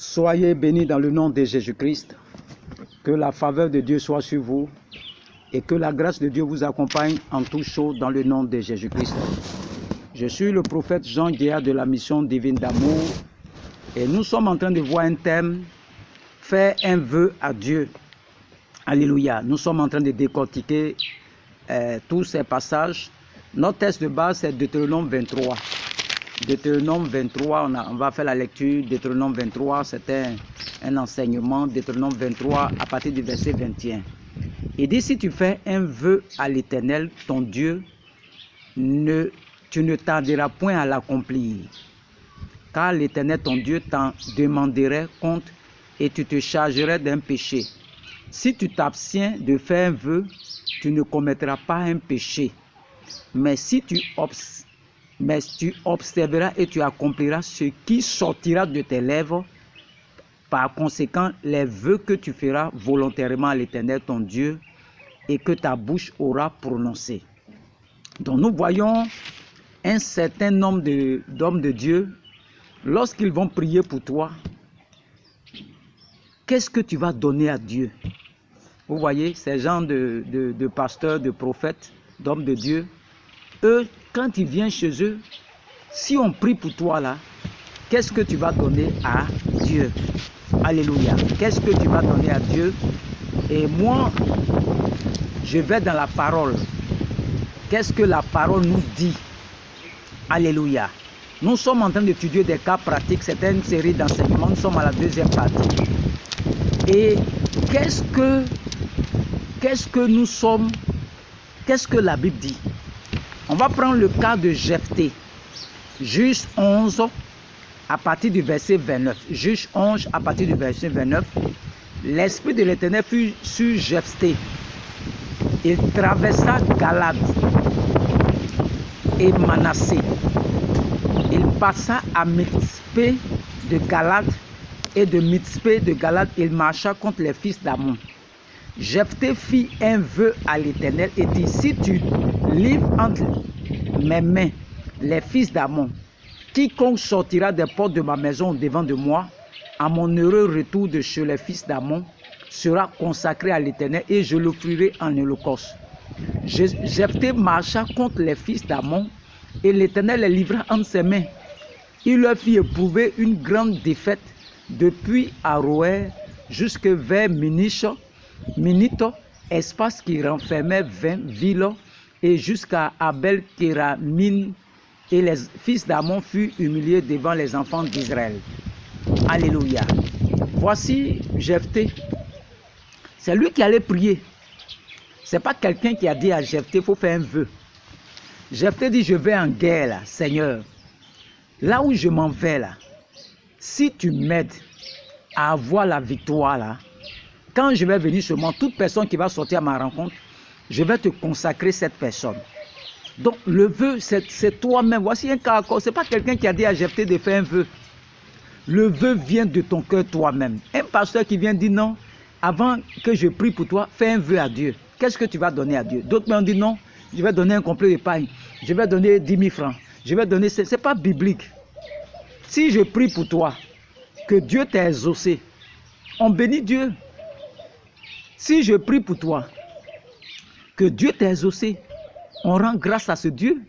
Soyez bénis dans le nom de Jésus-Christ. Que la faveur de Dieu soit sur vous et que la grâce de Dieu vous accompagne en tout chose dans le nom de Jésus-Christ. Je suis le prophète Jean Guéa de la mission divine d'amour et nous sommes en train de voir un thème, faire un vœu à Dieu. Alléluia. Nous sommes en train de décortiquer tous ces passages. Notre texte de base, c'est Deutéronome 23. Deutéronome 23, on va faire la lecture. Deutéronome 23, c'est un enseignement. Deutéronome 23, à partir du verset 21. Il dit, si tu fais un vœu à l'Éternel, ton Dieu, tu ne tarderas point à l'accomplir. Car l'Éternel, ton Dieu, t'en demanderait compte et tu te chargerais d'un péché. Si tu t'abstiens de faire un vœu, tu ne commettras pas un péché. Mais tu observeras et tu accompliras ce qui sortira de tes lèvres. Par conséquent, les vœux que tu feras volontairement à l'Éternel, ton Dieu, et que ta bouche aura prononcé. Donc nous voyons un certain nombre d'hommes de Dieu, lorsqu'ils vont prier pour toi, qu'est-ce que tu vas donner à Dieu? Vous voyez, ces gens de pasteurs, de prophètes, d'hommes de Dieu, eux, quand ils viennent chez eux, si on prie pour toi là, qu'est-ce que tu vas donner à Dieu? Alléluia. Qu'est-ce que tu vas donner à Dieu? Et moi, je vais dans la parole. Qu'est-ce que la parole nous dit? Alléluia. Nous sommes en train d'étudier des cas pratiques. C'est une série d'enseignements. Nous sommes à la deuxième partie. Et qu'est-ce que nous sommes? Qu'est-ce que la Bible dit? On va prendre le cas de Jephthé. Juge 11 à partir du verset 29. Juge 11 à partir du verset 29. L'Esprit de l'Éternel fut sur Jephthé. Il traversa Galade et Manassé. Il passa à Mitzpé de Galade et de Mitzpé de Galade, il marcha contre les fils d'Ammon. Jephthé fit un vœu à l'Éternel et dit, si tu livres entre mes mains les fils d'Ammon, quiconque sortira des portes de ma maison devant de moi, à mon heureux retour de chez les fils d'Ammon, sera consacré à l'Éternel et je l'offrirai en holocauste. Jephthé marcha contre les fils d'Ammon et l'Éternel les livra entre ses mains. Il leur fit éprouver une grande défaite depuis Aroër jusque vers Minito, espace qui renfermait 20 villes, et jusqu'à Abel-Kéramine, et les fils d'Ammon furent humiliés devant les enfants d'Israël. Alléluia. Voici Jephthé. C'est lui qui allait prier. Ce n'est pas quelqu'un qui a dit à Jephthé, il faut faire un vœu. Jephthé dit, je vais en guerre là, Seigneur. Là où je m'en vais là, si tu m'aides à avoir la victoire là, quand je vais venir sur moi, toute personne qui va sortir à ma rencontre, je vais te consacrer cette personne. Donc le vœu, c'est toi-même. Voici un cas encore. Ce n'est pas quelqu'un qui a dit à Jephthé de faire un vœu. Le vœu vient de ton cœur toi-même. Un pasteur qui vient dire non, avant que je prie pour toi, fais un vœu à Dieu. Qu'est-ce que tu vas donner à Dieu? D'autres m'ont dit non, je vais donner un complet d'épargne. Je vais donner 10 000 francs. Je vais donner... Ce n'est pas biblique. Si je prie pour toi, que Dieu t'ait exaucé, on bénit Dieu. Si je prie pour toi, que Dieu t'ait exaucé, on rend grâce à ce Dieu.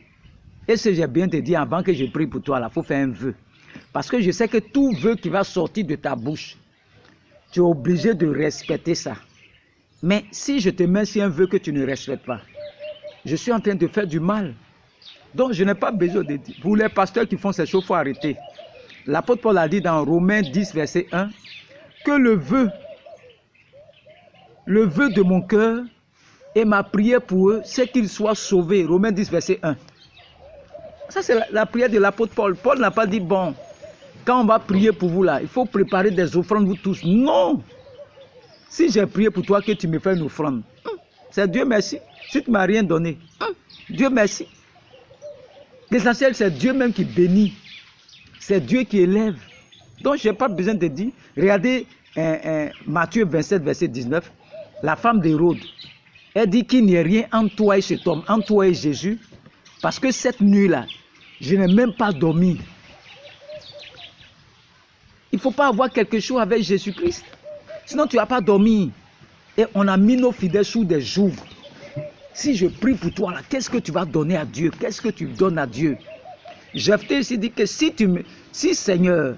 Et ce que j'ai bien te dit avant que je prie pour toi, il faut faire un vœu. Parce que je sais que tout vœu qui va sortir de ta bouche, tu es obligé de respecter ça. Mais si je te mets sur un vœu que tu ne respectes pas, je suis en train de faire du mal. Donc je n'ai pas besoin de dire. Pour les pasteurs qui font ces choses, il faut arrêter. L'apôtre Paul a dit dans Romains 10, verset 1, que le vœu de mon cœur et ma prière pour eux, c'est qu'ils soient sauvés. Romains 10, verset 1. Ça, c'est la prière de l'apôtre Paul. Paul n'a pas dit, bon, quand on va prier pour vous là, il faut préparer des offrandes vous tous. Non. Si j'ai prié pour toi que tu me fais une offrande, c'est Dieu merci. Si tu ne m'as rien donné, Dieu merci. L'essentiel, c'est Dieu même qui bénit. C'est Dieu qui élève. Donc, je n'ai pas besoin de dire. Regardez Matthieu 27, verset 19. La femme d'Hérode, elle dit qu'il n'y a rien entre toi et cet homme, entre toi et Jésus. Parce que cette nuit-là, je n'ai même pas dormi. Il ne faut pas avoir quelque chose avec Jésus-Christ. Sinon, tu ne vas pas dormir. Et on a mis nos fidèles sous des jougs. Si je prie pour toi, là, qu'est-ce que tu vas donner à Dieu? Qu'est-ce que tu donnes à Dieu? Jephthé ici dit que si Seigneur,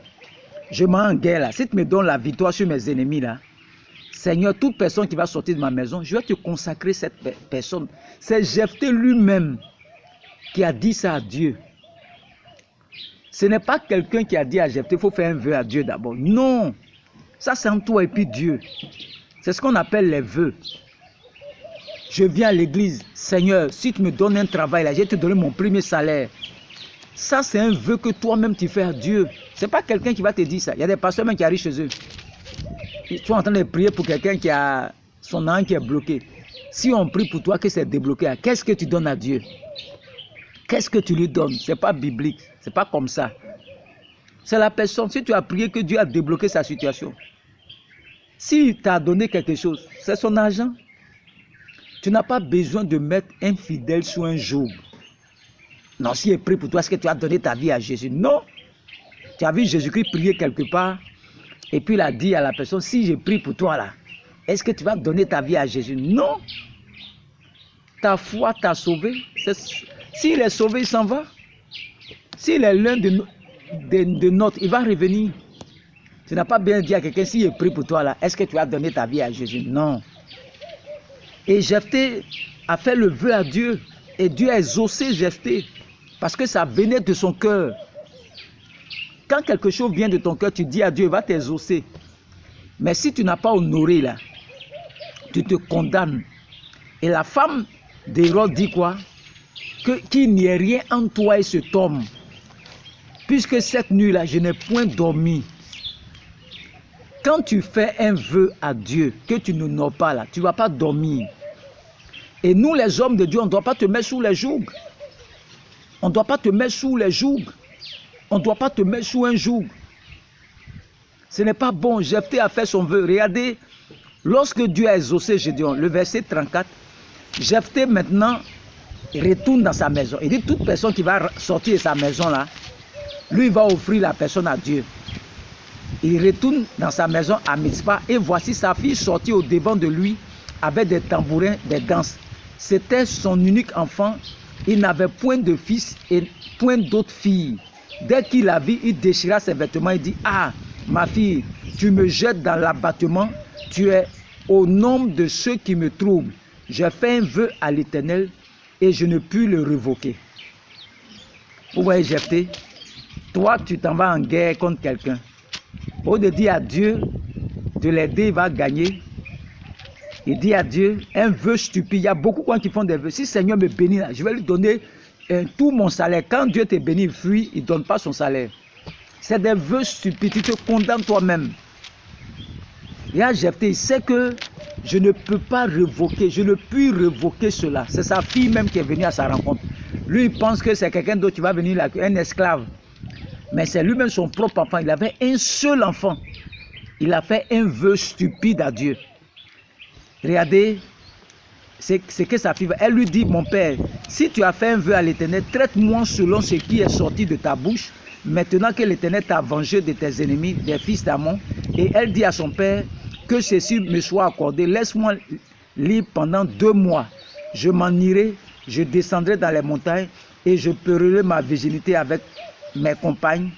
je m'en en guerre là, si tu me donnes la victoire sur mes ennemis là, Seigneur, toute personne qui va sortir de ma maison, je vais te consacrer cette personne. C'est Jephthé lui-même qui a dit ça à Dieu. Ce n'est pas quelqu'un qui a dit à Jephthé, il faut faire un vœu à Dieu d'abord. Non, ça c'est entre toi et puis Dieu. C'est ce qu'on appelle les vœux. Je viens à l'église, Seigneur, si tu me donnes un travail là, je vais te donner mon premier salaire. Ça c'est un vœu que toi-même tu fais à Dieu. Ce n'est pas quelqu'un qui va te dire ça. Il y a des pasteurs même qui arrivent chez eux. Ils sont en train de prier pour quelqu'un qui a son âme qui est bloqué. Si on prie pour toi que c'est débloqué, qu'est-ce que tu donnes à Dieu? Qu'est-ce que tu lui donnes? Ce n'est pas biblique. Ce n'est pas comme ça. C'est la personne. Si tu as prié que Dieu a débloqué sa situation. S'il t'a donné quelque chose, c'est son argent. Tu n'as pas besoin de mettre un fidèle sous un joug. Non, si il prie pour toi, est-ce que tu as donné ta vie à Jésus? Non. Tu as vu Jésus-Christ prier quelque part et puis il a dit à la personne, si je prie pour toi là, est-ce que tu vas donner ta vie à Jésus? Non. Ta foi t'a sauvé. S'il est sauvé, il s'en va. S'il est l'un de notre, il va revenir. Tu n'as pas bien dit à quelqu'un, si je prie pour toi là, est-ce que tu vas donner ta vie à Jésus? Non. Et Jephthé a fait le vœu à Dieu. Et Dieu a exaucé Jephthé. Parce que ça venait de son cœur. Quand quelque chose vient de ton cœur, tu dis à Dieu, il va t'exaucer. Mais si tu n'as pas honoré là, tu te condamnes. Et la femme d'Hérode dit quoi? Qu'il n'y ait rien entre toi et cet homme. Puisque cette nuit-là, je n'ai point dormi. Quand tu fais un vœu à Dieu, que tu n'honores pas là, tu ne vas pas dormir. Et nous, les hommes de Dieu, on ne doit pas te mettre sous les jougs. On ne doit pas te mettre sous les jougs. On ne doit pas te mettre sous un joug. Ce n'est pas bon. Jephthé a fait son vœu. Regardez, lorsque Dieu a exaucé Gédéon, le verset 34, Jephthé maintenant retourne dans sa maison. Il dit, toute personne qui va sortir de sa maison là, lui va offrir la personne à Dieu. Il retourne dans sa maison à Mitzpah et voici sa fille sortie au devant de lui avec des tambourins, des danses. C'était son unique enfant. Il n'avait point de fils et point d'autres filles. Dès qu'il la vit, il déchira ses vêtements. Il dit, ah, ma fille, tu me jettes dans l'abattement. Tu es au nombre de ceux qui me troublent. J'ai fait un vœu à l'Éternel et je ne puis le révoquer. Vous voyez, Jephthé, toi, tu t'en vas en guerre contre quelqu'un. Au lieu de dire à Dieu de l'aider, il va gagner. Il dit à Dieu un vœu stupide. Il y a beaucoup de gens qui font des vœux. Si le Seigneur me bénit, là, je vais lui donner tout mon salaire. Quand Dieu te bénit, il fuit, il ne donne pas son salaire. C'est des vœux stupides. Tu te condamnes toi-même. Il y a Jephthé, il sait que je ne peux pas révoquer, je ne puis révoquer cela. C'est sa fille même qui est venue à sa rencontre. Lui, il pense que c'est quelqu'un d'autre qui va venir là, un esclave. Mais c'est lui-même son propre enfant. Il avait un seul enfant. Il a fait un vœu stupide à Dieu. Regardez, c'est que sa fille, elle lui dit, mon père, si tu as fait un vœu à l'Éternel, traite-moi selon ce qui est sorti de ta bouche, maintenant que l'Éternel t'a vengé de tes ennemis, des fils d'Amon. Et elle dit à son père, que ceci me soit accordé, laisse-moi libre pendant 2 mois. Je m'en irai, je descendrai dans les montagnes et je peurerai ma virginité avec mes compagnes.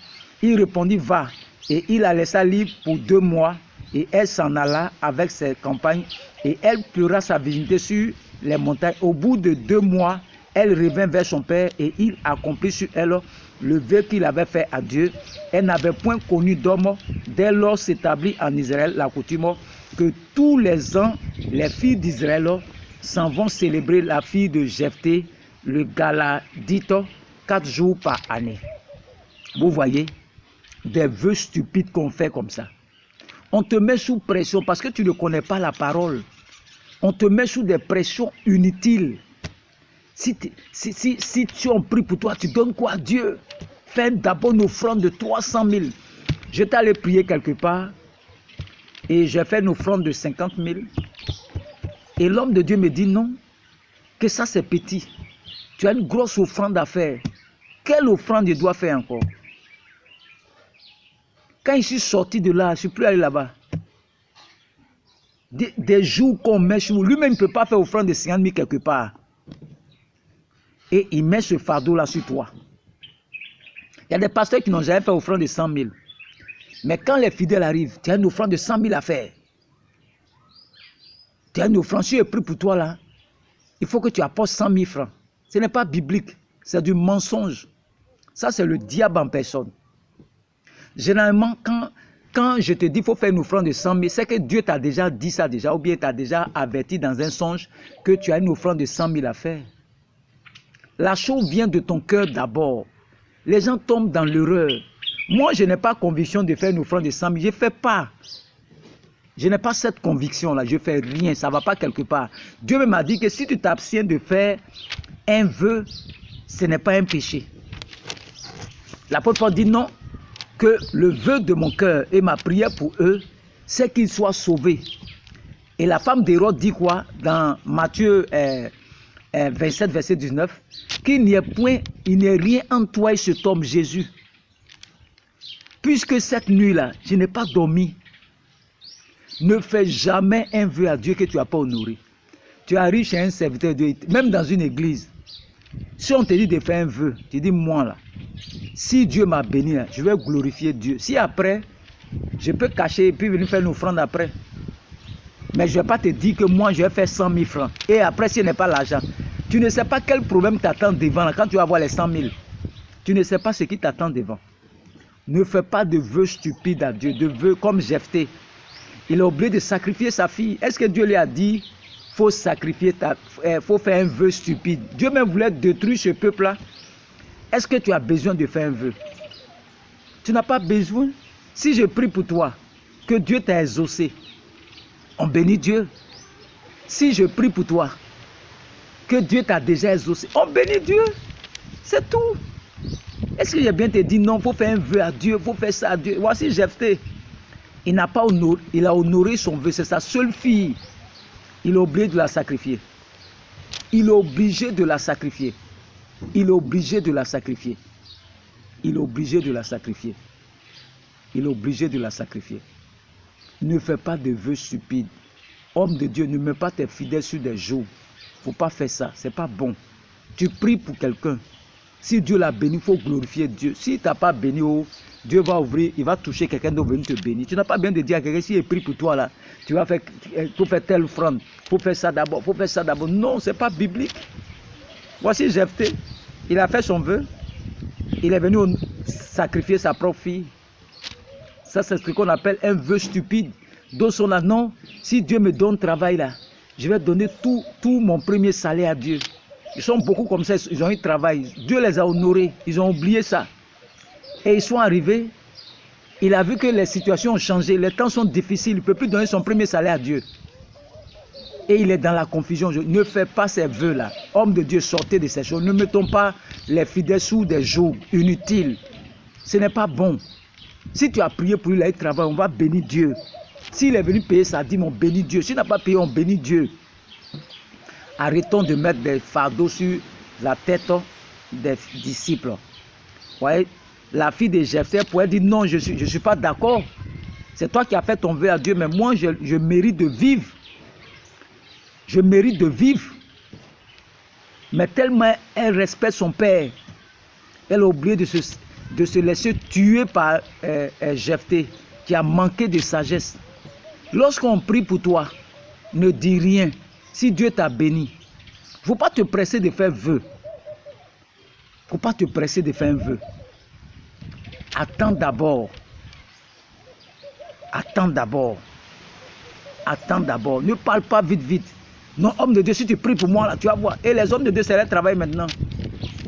Il répondit, va. Et il la laissa libre pour 2 mois. Et elle s'en alla avec ses compagnes et elle pleura sa virginité sur les montagnes. Au bout de 2 mois, elle revint vers son père et il accomplit sur elle le vœu qu'il avait fait à Dieu. Elle n'avait point connu d'homme. Dès lors s'établit en Israël la coutume que tous les ans, les filles d'Israël s'en vont célébrer la fille de Jephthé, le Galadite, 4 jours par année. Vous voyez, des vœux stupides qu'on fait comme ça. On te met sous pression parce que tu ne connais pas la parole. On te met sous des pressions inutiles. Si tu en prie pour toi, tu donnes quoi à Dieu? Fais d'abord une offrande de 300 000. J'étais allé prier quelque part et j'ai fait une offrande de 50 000. Et l'homme de Dieu me dit non, que ça c'est petit. Tu as une grosse offrande à faire. Quelle offrande je dois faire encore? Quand je suis sorti de là, je ne suis plus allé là-bas. Des jours qu'on met sur vous. Lui-même ne peut pas faire offrande de 50 000 quelque part. Et il met ce fardeau-là sur toi. Il y a des pasteurs qui n'ont jamais fait offrande de 100 000. Mais quand les fidèles arrivent, tu as une offrande de 100 000 à faire. Tu as une offrande, si je prie pour toi là, il faut que tu apportes 100 000 francs. Ce n'est pas biblique, c'est du mensonge. Ça, c'est le diable en personne. Généralement, quand je te dis qu'il faut faire une offrande de 100 000, c'est que Dieu t'a déjà dit ça déjà, ou bien t'a déjà averti dans un songe que tu as une offrande de 100 000 à faire. La chose vient de ton cœur d'abord. Les gens tombent dans l'erreur. Moi, je n'ai pas conviction de faire une offrande de 100 000. Je ne fais pas. Je n'ai pas cette conviction-là. Je ne fais rien. Ça ne va pas quelque part. Dieu m'a dit que si tu t'abstiens de faire un vœu, ce n'est pas un péché. L'apôtre Paul dit non, que le vœu de mon cœur et ma prière pour eux, c'est qu'ils soient sauvés. Et la femme d'Hérode dit quoi dans Matthieu 27, verset 19, qu'il n'y ait point, il n'y ait rien en toi et cet homme Jésus. Puisque cette nuit-là, je n'ai pas dormi. Ne fais jamais un vœu à Dieu que tu n'as pas honoré. Tu arrives chez un serviteur de Dieu, même dans une église. Si on te dit de faire un vœu, tu dis moi là, si Dieu m'a béni, là, je vais glorifier Dieu. Si après, je peux cacher et puis venir faire une offrande après. Mais je ne vais pas te dire que moi je vais faire 100 000 francs. Et après, si ce n'est pas l'argent, tu ne sais pas quel problème t'attend devant là, quand tu vas avoir les 100 000. Tu ne sais pas ce qui t'attend devant. Ne fais pas de vœux stupides à Dieu, de vœux comme Jephthé. Il a oublié de sacrifier sa fille. Est-ce que Dieu lui a dit, faut sacrifier, faut faire un vœu stupide? Dieu même voulait détruire ce peuple-là. Est-ce que tu as besoin de faire un vœu? Tu n'as pas besoin. Si je prie pour toi, que Dieu t'a exaucé, on bénit Dieu. Si je prie pour toi, que Dieu t'a déjà exaucé, on bénit Dieu. C'est tout. Est-ce que j'ai bien te dit non, il faut faire un vœu à Dieu, il faut faire ça à Dieu? Voici Jephthé. Il n'a pas honoré, il a honoré son vœu, c'est sa seule fille. Il est obligé de la sacrifier. Il est obligé de la sacrifier. Il est obligé de la sacrifier. Il est obligé de la sacrifier. Il est obligé de la sacrifier. Ne fais pas de vœux stupides. Homme de Dieu, ne mets pas tes fidèles sur des jours. Il ne faut pas faire ça, ce n'est pas bon. Tu pries pour quelqu'un. Si Dieu l'a béni, il faut glorifier Dieu. Si tu n'as pas béni, Dieu va ouvrir, il va toucher quelqu'un d'autre venir te bénir. Tu n'as pas bien de dire à quelqu'un, si il prie pour toi là, tu vas faire, faut faire telle offrande, il faut faire ça d'abord, il faut faire ça d'abord. Non, ce n'est pas biblique. Voici Jephthé, il a fait son vœu, il est venu sacrifier sa propre fille. Ça, c'est ce qu'on appelle un vœu stupide. D'autres sont là, non, si Dieu me donne travail là, je vais donner tout mon premier salaire à Dieu. Ils sont beaucoup comme ça, ils ont eu travail. Dieu les a honorés, ils ont oublié ça. Et ils sont arrivés, il a vu que les situations ont changé, les temps sont difficiles, il ne peut plus donner son premier salaire à Dieu. Et il est dans la confusion. Ne fais pas ces vœux-là. Homme de Dieu, sortez de ces choses. Ne mettons pas les fidèles sous des jours inutiles. Ce n'est pas bon. Si tu as prié pour lui, il a eu travail, on va bénir Dieu. S'il est venu payer sa dîme, on bénit Dieu. S'il n'a pas payé, on bénit Dieu. Arrêtons de mettre des fardeaux sur la tête des disciples. Vous voyez, la fille de Jephthé pourrait dire non, je ne suis pas d'accord. C'est toi qui as fait ton vœu à Dieu, mais moi je mérite de vivre. Je mérite de vivre. Mais tellement elle respecte son père, elle a oublié de se laisser tuer par Jephthé, qui a manqué de sagesse. Lorsqu'on prie pour toi, ne dis rien. Si Dieu t'a béni, il ne faut pas te presser de faire vœu. Il ne faut pas te presser de faire un vœu. Attends d'abord. Attends d'abord. Attends d'abord. Ne parle pas vite, vite. Non, homme de Dieu, si tu pries pour moi, là, tu vas voir. Et les hommes de Dieu, c'est leur travail maintenant.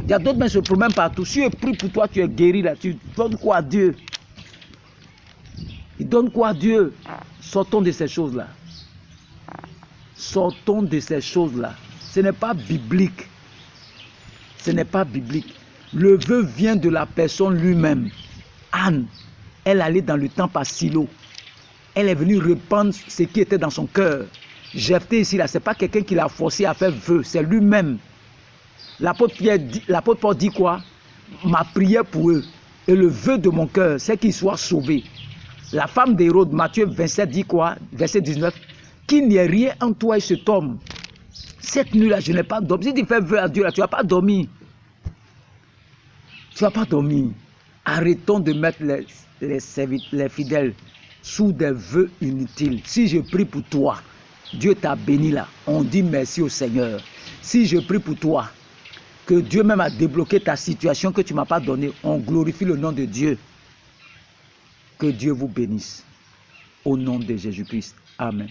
Il y a d'autres qui se promènent partout. Si je prie pour toi, tu es guéri là. Tu donnes quoi à Dieu? Il donne quoi à Dieu? Sortons de ces choses-là. Sortons de ces choses-là. Ce n'est pas biblique. Ce n'est pas biblique. Le vœu vient de la personne lui-même. Anne, elle allait dans le temple à Silo. Elle est venue répandre ce qui était dans son cœur. Jephthé ici, là, ce n'est pas quelqu'un qui l'a forcé à faire vœu, c'est lui-même. L'apôtre Paul dit quoi? Ma prière pour eux et le vœu de mon cœur, c'est qu'ils soient sauvés. La femme d'Hérode, Matthieu 27 dit quoi? Verset 19. Qu'il n'y ait rien en toi et cet homme. Cette nuit-là, je n'ai pas dormi. Si tu fais vœu à Dieu, là, tu ne vas pas dormir. Tu ne vas pas dormir. Arrêtons de mettre les fidèles sous des vœux inutiles. Si je prie pour toi, Dieu t'a béni là. On dit merci au Seigneur. Si je prie pour toi, que Dieu même a débloqué ta situation que tu ne m'as pas donnée, on glorifie le nom de Dieu. Que Dieu vous bénisse. Au nom de Jésus-Christ. Amen.